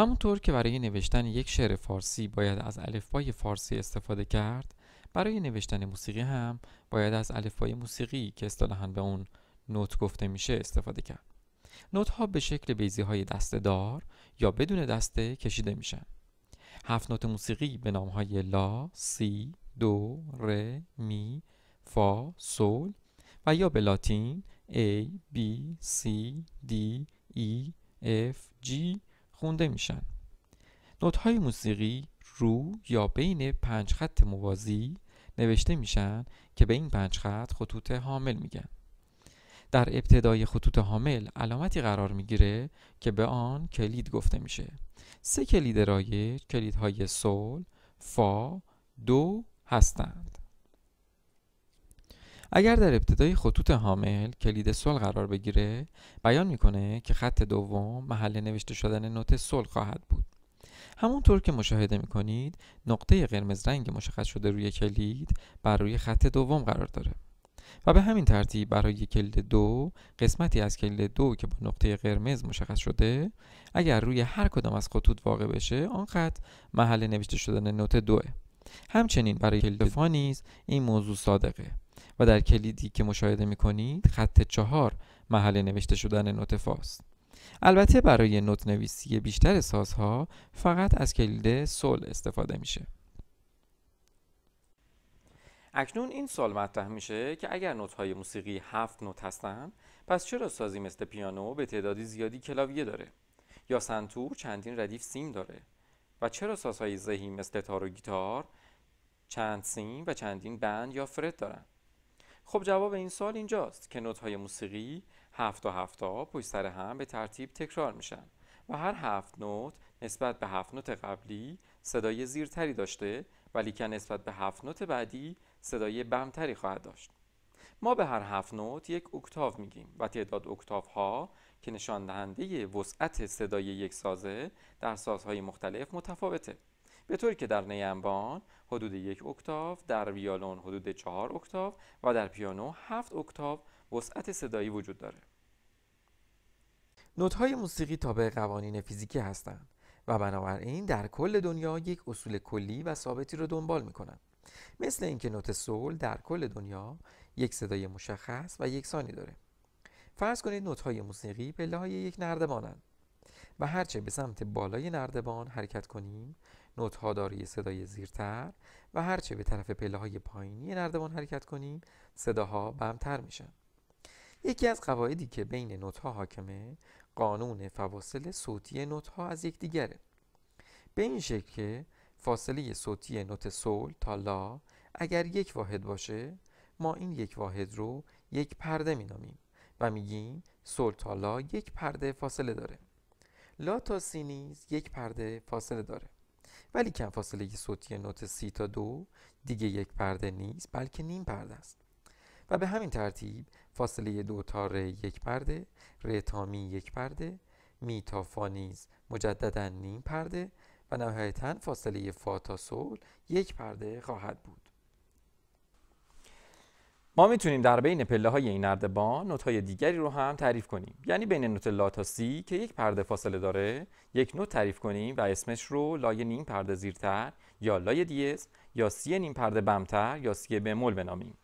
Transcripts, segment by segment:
همونطور که برای نوشتن یک شعر فارسی باید از الفبای فارسی استفاده کرد، برای نوشتن موسیقی هم باید از الفبای موسیقی که اصطلاحاً به اون نوت گفته میشه استفاده کرد. نوت ها به شکل بیضه های دسته دار یا بدون دسته کشیده میشن. 7 نوت موسیقی به نام های لا، سی، دو، ره، می، فا، سول و یا به لاتین A, B, C, D, E, F, G خونده میشن. نوت های موسیقی رو یا بین 5 خط موازی نوشته میشن که به این 5 خط خطوط حامل میگن. در ابتدای خطوط حامل علامتی قرار میگیره که به آن کلید گفته میشه. 3 کلید رایج کلیدهای سول، فا، دو هستند. اگر در ابتدای خطوط حامل کلید سول قرار بگیره، بیان میکنه که خط دوم محل نوشته شدن نوت سول خواهد بود. همونطور که مشاهده میکنید، نقطه قرمز رنگ مشخص شده روی کلید بر روی خط دوم قرار داره و به همین ترتیب برای کلید دو، قسمتی از کلید دو که با نقطه قرمز مشخص شده، اگر روی هر کدام از خطوط واقع بشه، آن خط محل نوشته شدن نوت دوه. همچنین برای کلید فا نیز این موضوع صادقه و در کلیدی که مشاهده میکنید خط 4 محل نوشته شدن نوت فاست. البته برای نوت نویسی بیشتر سازها فقط از کلید سول استفاده میشه. اکنون این سوال مطرح میشه که اگر نوت‌های موسیقی 7 نوت هستن، پس چرا سازی مثل پیانو به تعدادی زیادی کلاویه داره؟ یا سنتور چندین ردیف سیم داره؟ و چرا سازهای زهی مثل تار و گیتار چند سیم و چندین بند یا فرد دارن؟ خب جواب این سوال اینجاست که نوت‌های موسیقی 7 تا 7 تا پشت سر هم به ترتیب تکرار میشن و هر 7 نوت نسبت به 7 نوت قبلی صدای زیرتری داشته، ولی که نسبت به 7 نوت بعدی صدای بمتری خواهد داشت. ما به هر 7 نوت یک اکتاو میگیم و تعداد اکتاو ها که نشان دهنده وسعت صدای یک سازه در سازهای مختلف متفاوته، به طوری که در نی انبان حدود 1 اکتاو، در ویولون حدود 4 اکتاو و در پیانو 7 اکتاو وسعت صدایی وجود داره. نوت‌های موسیقی تابع قوانین فیزیکی هستند و بنابراین در کل دنیا یک اصول کلی و ثابتی رو دنبال میکنن. مثل اینکه نوت سول در کل دنیا یک صدای مشخص و یکسانی داره. فرض کنید نوت‌های موسیقی پله‌های یک نردبانند و هرچه به سمت بالای نردبان حرکت کنیم، نوت‌ها دارای صدای زیرتر و هرچه به طرف پله‌های پایینی نردبان حرکت کنیم، صداها بمتر میشن. یکی از قواعدی که بین نوت‌ها حاکمه، قانون فواصل صوتی نوت‌ها از یکدیگره. به این شکل که فاصله صوتی نوت سول تا لا اگر 1 واحد باشه، ما این 1 واحد رو 1 پرده مینامیم و میگیم سول تا لا 1 پرده فاصله داره. لا تا سی نیز 1 پرده فاصله داره. ولی کم فاصله صوتی نوت سی تا دو دیگه 1 پرده نیست، بلکه نیم پرده است. و به همین ترتیب فاصله دو تا ره 1 پرده، ره تا می 1 پرده، می تا فا نیز مجددا نیم پرده و نهایتاً فاصله فا تا سول 1 پرده خواهد بود. ما میتونیم در بین پله های این نردبان نوت های دیگری رو هم تعریف کنیم. یعنی بین نوت لا تا سی که 1 پرده فاصله داره، یک نوت تعریف کنیم و اسمش رو لای نیم پرده زیرتر یا لای دیز یا سی نیم پرده بمتر یا سی بمول بنامیم.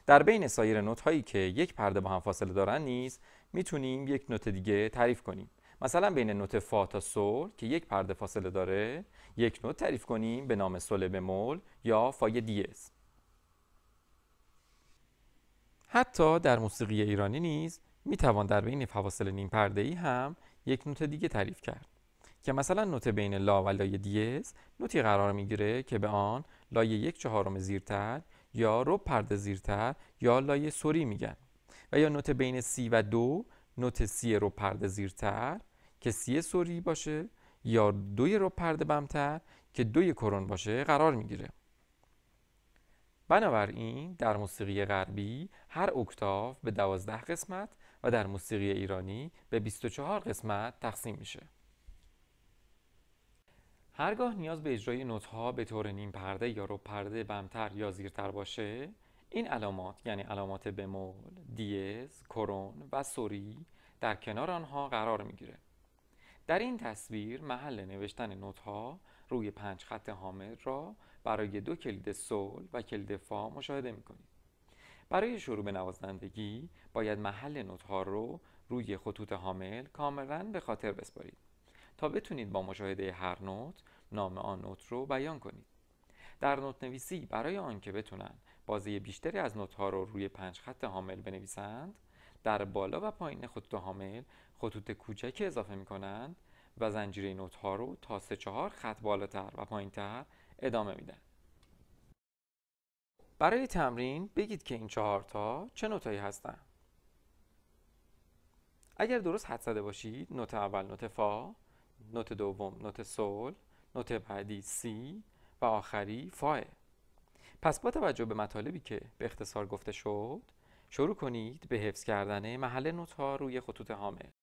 در بین سایر نوت هایی که 1 پرده با هم فاصله دارن نیز میتونیم یک نوت دیگه تعریف کنیم. مثلا بین نوت فا تا سول که 1 پرده فاصله داره، یک نوت تعریف کنیم به نام سول بمول یا فای دیز. حتی در موسیقی ایرانی نیز میتوان در بین فواصل نیم پرده‌ای هم یک نوت دیگه تعریف کرد که مثلا نوت بین لا و لای دیز نوتی قرار میگیره که به آن لای 1/4 زیرتر یا ربع پرده زیرتر یا لای سوری میگن، و یا نوت بین سی و دو نوت سی ربع پرده زیرتر که سی سوری باشه یا 2 ربع پرده بمتر که 2 کرون باشه قرار میگیره. بنابراین در موسیقی غربی هر اکتاو به 12 قسمت و در موسیقی ایرانی به 24 قسمت تقسیم میشه. هرگاه نیاز به اجرای نوت‌ها به طور نیم پرده یا ربع پرده بمتر یا زیرتر باشه، این علامات یعنی علامات بمول، دیز، کرون و سوری در کنار آنها قرار میگیره. در این تصویر محل نوشتن نوت‌ها روی 5 خط حامل را برای 2 کلید سول و کلید فا مشاهده می‌کنید. برای شروع به نوازندگی باید محل نوت‌ها رو روی خطوط حامل کاملاً به خاطر بسپارید تا بتونید با مشاهده هر نوت نام آن نوت رو بیان کنید. در نوت نویسی برای آنکه بتونن بازه بیشتری از نوت‌ها رو روی 5 خط حامل بنویسند، در بالا و پایین خطوط حامل خطوط کوچکی اضافه می‌کنند و زنجیره نوت‌ها رو تا 3-4 خط بالاتر و پایین‌تر ادامه میدن. برای تمرین بگید که این 4 تا چه نوتایی هستن. اگر درست حدس زده باشید، نوت اول نوت فا، نوت دوم نوت سول، نوت بعدی سی و آخری فاه. پس با توجه به مطالبی که به اختصار گفته شد، شروع کنید به حفظ کردن محل نوت‌ها روی خطوط حامل.